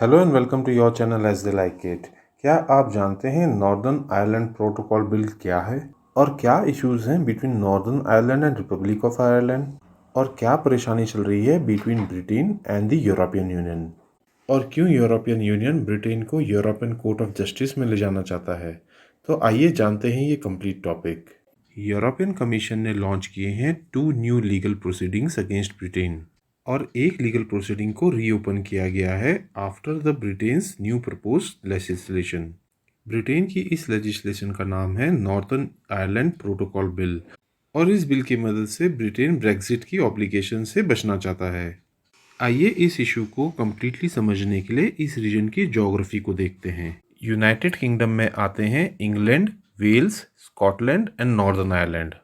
Hello and welcome to your channel as they like it. क्या आप जानते हैं नॉर्दर्न आयरलैंड प्रोटोकॉल बिल क्या है और क्या इश्यूज हैं between Northern Ireland and Republic of Ireland, और क्या परेशानी चल रही है between Britain and the European union, और क्यों यूरोपियन यूनियन ब्रिटेन को यूरोपियन कोर्ट ऑफ जस्टिस में ले जाना चाहता है। तो आइए जानते हैं ये कंप्लीट टॉपिक। यूरोपियन कमीशन ने लॉन्च किए हैं 2 new legal proceedings against Britain, और एक लीगल प्रोसीडिंग को रीओपन किया गया है after the Britain's new proposed legislation. Britain की इस लेजिस्लेशन का नाम है नॉर्दर्न आयरलैंड प्रोटोकॉल बिल, और इस बिल की मदद से ब्रिटेन ब्रेक्जिट की ऑब्लिगेशन से बचना चाहता है। आइए इस इशू को कम्प्लीटली समझने के लिए इस रीजन की ज्योग्राफी को देखते हैं। यूनाइटेड किंगडम में आते हैं England, Wales, Scotland and Northern Ireland.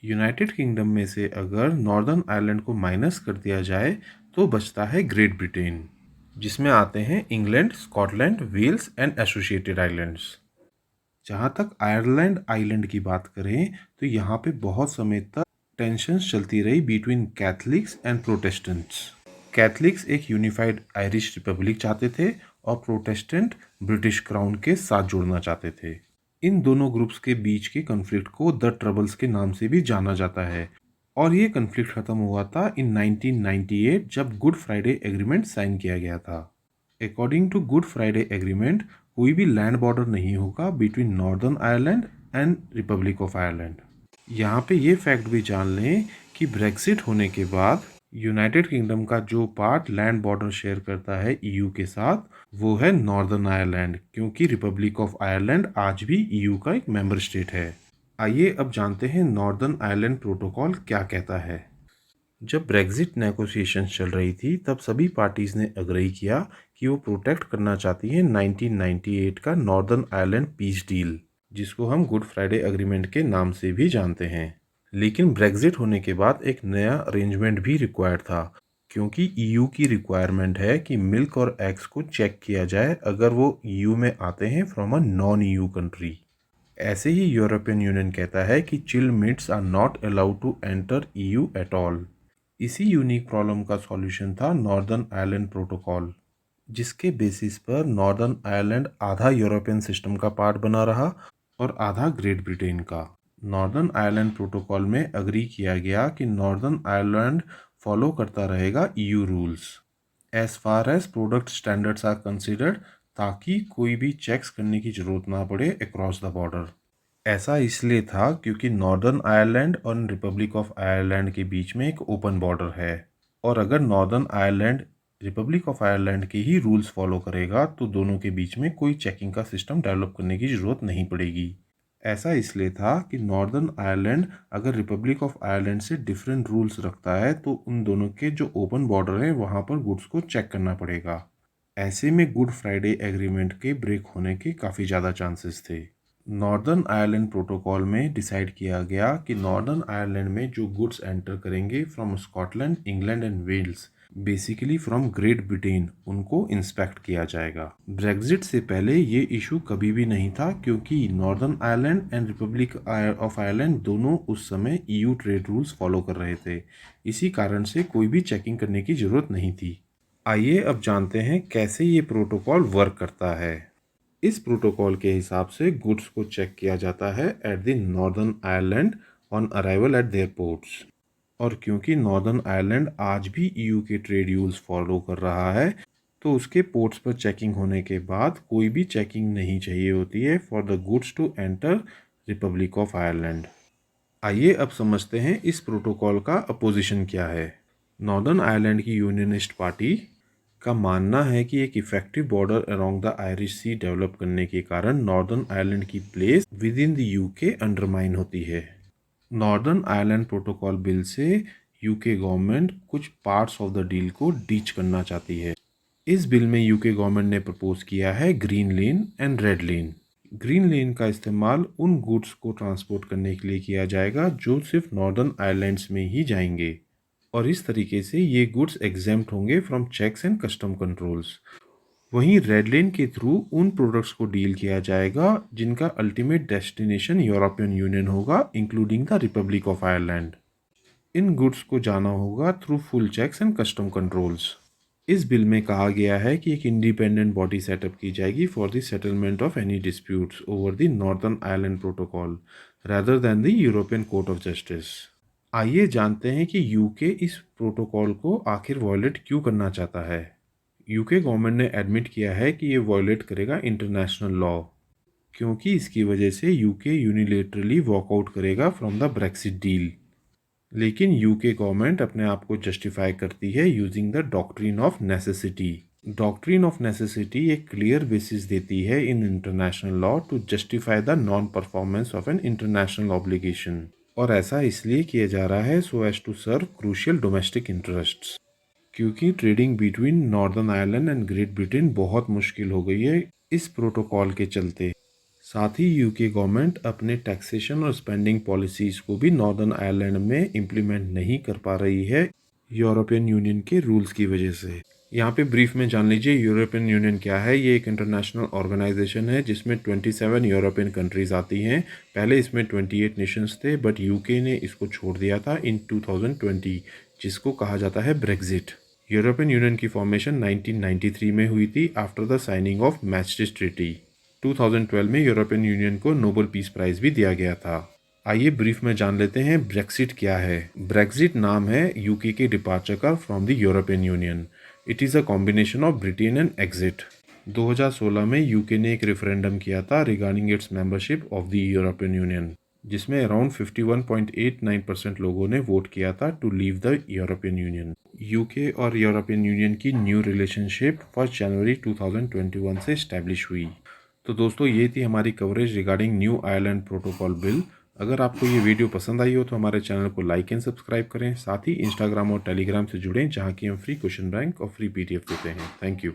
United Kingdom में से अगर नॉर्दर्न आयरलैंड को माइनस कर दिया जाए तो बचता है ग्रेट ब्रिटेन, जिसमें आते हैं England, Scotland, Wales and associated islands. जहाँ तक आयरलैंड आइलैंड की बात करें तो यहाँ पे बहुत समय तक टेंशन्स चलती रही between Catholics and Protestants. Catholics एक यूनिफाइड आयरिश रिपब्लिक चाहते थे और प्रोटेस्टेंट ब्रिटिश क्राउन के साथ जुड़ना चाहते थे। इन दोनों ग्रुप्स के बीच के कन्फ्लिक्ट को द ट्रबल्स के नाम से भी जाना जाता है, और ये कन्फ्लिक्ट खत्म हुआ था इन 1998 जब गुड फ्राइडे एग्रीमेंट साइन किया गया था। According to Good Friday agreement कोई भी लैंड बॉर्डर नहीं होगा between Northern Ireland and Republic of Ireland. यहाँ पे ये फैक्ट भी जान लें कि ब्रेक्सिट होने के बाद यूनाइटेड किंगडम का जो पार्ट लैंड बॉर्डर शेयर करता है ईयू के साथ वो है नॉर्दर्न आयरलैंड, क्योंकि रिपब्लिक ऑफ आयरलैंड आज भी ईयू का एक मेंबर स्टेट है। आइए अब जानते हैं नॉर्दर्न आयरलैंड प्रोटोकॉल क्या कहता है। जब ब्रेक्जिट नेगोशिएशंस चल रही थी तब सभी पार्टीज ने अग्री किया कि वो प्रोटेक्ट करना चाहती हैं 1998 का नॉर्दर्न आयरलैंड पीस डील, जिसको हम गुड फ्राइडे एग्रीमेंट के नाम से भी जानते हैं। लेकिन ब्रेक्जिट होने के बाद एक नया अरेंजमेंट भी रिक्वायर्ड था, क्योंकि ईयू की रिक्वायरमेंट है कि मिल्क और एग्स को चेक किया जाए अगर वो ईयू में आते हैं from a non EU country. ऐसे ही यूरोपियन यूनियन कहता है कि chilled meats are not allowed to enter EU at all. इसी यूनिक प्रॉब्लम का सॉल्यूशन था नॉर्दर्न आयरलैंड प्रोटोकॉल, जिसके बेसिस पर नॉर्दर्न आयरलैंड आधा यूरोपियन सिस्टम का पार्ट बना रहा और आधा ग्रेट ब्रिटेन का। नॉर्दर्न आयरलैंड प्रोटोकॉल में अग्री किया गया कि नॉर्दर्न आयरलैंड फॉलो करता रहेगा EU rules as far as product standards are considered, ताकि कोई भी चेक्स करने की जरूरत ना पड़े अक्रॉस द बॉर्डर। ऐसा इसलिए था क्योंकि नॉर्दर्न आयरलैंड और रिपब्लिक ऑफ आयरलैंड के बीच में एक ओपन बॉर्डर है, और अगर northern Ireland Republic of Ireland के ही रूल्स फॉलो करेगा तो दोनों के बीच में कोई चेकिंग का सिस्टम डेवलप करने की ज़रूरत नहीं पड़ेगी। ऐसा इसलिए था कि नॉर्दर्न आयरलैंड अगर रिपब्लिक ऑफ आयरलैंड से डिफरेंट रूल्स रखता है तो उन दोनों के जो ओपन बॉर्डर है वहाँ पर गुड्स को चेक करना पड़ेगा। ऐसे में गुड फ्राइडे एग्रीमेंट के ब्रेक होने के काफ़ी ज़्यादा चांसेस थे। नॉर्दर्न आयरलैंड प्रोटोकॉल में डिसाइड किया गया कि नॉर्दर्न आयरलैंड में जो गुड्स एंटर करेंगे from Scotland, England and Wales, basically from Great Britain, उनको इंस्पेक्ट किया जाएगा। ब्रेक्जिट से पहले ये इशू कभी भी नहीं था, क्योंकि northern Ireland and Republic of Ireland दोनों उस समय ईयू ट्रेड रूल्स फॉलो कर रहे थे। इसी कारण से कोई भी चेकिंग करने की ज़रूरत नहीं थी। आइए अब जानते हैं कैसे ये प्रोटोकॉल वर्क करता है। इस प्रोटोकॉल के हिसाब से गुड्स को चेक किया जाता है at the northern Ireland on arrival eight there ports, और क्योंकि नॉर्दर्न आयरलैंड आज भी ईयू के ट्रेड रूल्स फॉलो कर रहा है तो उसके पोर्ट्स पर चेकिंग होने के बाद कोई भी चेकिंग नहीं चाहिए होती है for the goods to enter Republic of Ireland. आइए अब समझते हैं इस प्रोटोकॉल का अपोजिशन क्या है। नॉर्दर्न आयरलैंड की यूनियनिस्ट पार्टी का मानना है कि एक effective border around the Irish sea develop करने के कारण नॉर्दर्न आयरलैंड की place within the UK undermine होती है। नॉर्दर्न आयरलैंड प्रोटोकॉल बिल से यूके गवर्नमेंट कुछ पार्ट्स ऑफ द डील को डीच करना चाहती है। इस बिल में यूके गवर्नमेंट ने प्रपोज किया है green lane and red lane. Green lane का इस्तेमाल उन गुड्स को ट्रांसपोर्ट करने के लिए किया जाएगा जो सिर्फ नॉर्दर्न आयरलैंड्स में ही जाएंगे, और इस तरीके से ये गुड्स एग्जेम्प्ट होंगे from checks and custom controls. वहीं रेड लेन के थ्रू उन प्रोडक्ट्स को डील किया जाएगा जिनका अल्टीमेट डेस्टिनेशन यूरोपियन यूनियन होगा, including the Republic of Ireland. इन गुड्स को जाना होगा through full checks and custom controls. इस बिल में कहा गया है कि एक इंडिपेंडेंट बॉडी सेटअप की जाएगी for the settlement of any disputes over the northern Ireland protocol rather than the European court of justice. आइए जानते हैं कि यूके इस प्रोटोकॉल को आखिर वॉयलेट क्यों करना चाहता है। यूके गवर्नमेंट ने एडमिट किया है कि ये वॉयलेट करेगा इंटरनेशनल लॉ, क्योंकि इसकी वजह से यूके यूनिलेटरली वॉकआउट करेगा फ्रॉम द ब्रेक्सिट डील। लेकिन यूके गवर्नमेंट अपने आप को जस्टिफाई करती है using the doctrine of necessity. Doctrine of necessity एक क्लियर बेसिस देती है in international law to justify the non performance of an international obligation, और ऐसा इसलिए किया जा रहा है so as to serve crucial domestic interests, क्योंकि trading between Northern Ireland and Great Britain बहुत मुश्किल हो गई है इस प्रोटोकॉल के चलते। साथ ही यूके गवर्नमेंट अपने टैक्सेशन और स्पेंडिंग पॉलिसीज़ को भी नॉर्दर्न आयरलैंड में इम्प्लीमेंट नहीं कर पा रही है यूरोपियन यूनियन के रूल्स की वजह से। यहाँ पे ब्रीफ में जान लीजिए यूरोपियन यूनियन क्या है। ये एक इंटरनेशनल ऑर्गेनाइजेशन है जिसमें 27 यूरोपियन कंट्रीज़ आती हैं। पहले इसमें 28 नेशंस थे, बट यूके ने इसको छोड़ दिया था इन 2020, जिसको कहा जाता है ब्रेक्जिट। यूरोपियन यूनियन की फॉर्मेशन 1993 में हुई थी after the signing of Maastricht treaty. 2012 में यूरोपियन यूनियन को नोबेल पीस प्राइज़ भी दिया गया था। आइए ब्रीफ में जान लेते हैं ब्रेक्सिट क्या है। ब्रेक्सिट नाम है यूके के डिपार्चर का from the European Union. It is a combination of Britain and exit. 2016 में यूके ने एक रेफरेंडम किया था regarding its membership of the European Union, जिसमें अराउंड 51.89% लोगों ने वोट किया था to leave the European Union. UK और यूरोपियन यूनियन की न्यू रिलेशनशिप 1 जनवरी 2021 से इस्टेब्लिश हुई। तो दोस्तों ये थी हमारी coverage regarding new Ireland protocol bill. अगर आपको ये वीडियो पसंद आई हो तो हमारे चैनल को लाइक एंड सब्सक्राइब करें। साथ ही इंस्टाग्राम और टेलीग्राम से जुड़ें, जहाँ की हम फ्री क्वेश्चन बैंक और फ्री PDF देते हैं। Thank you.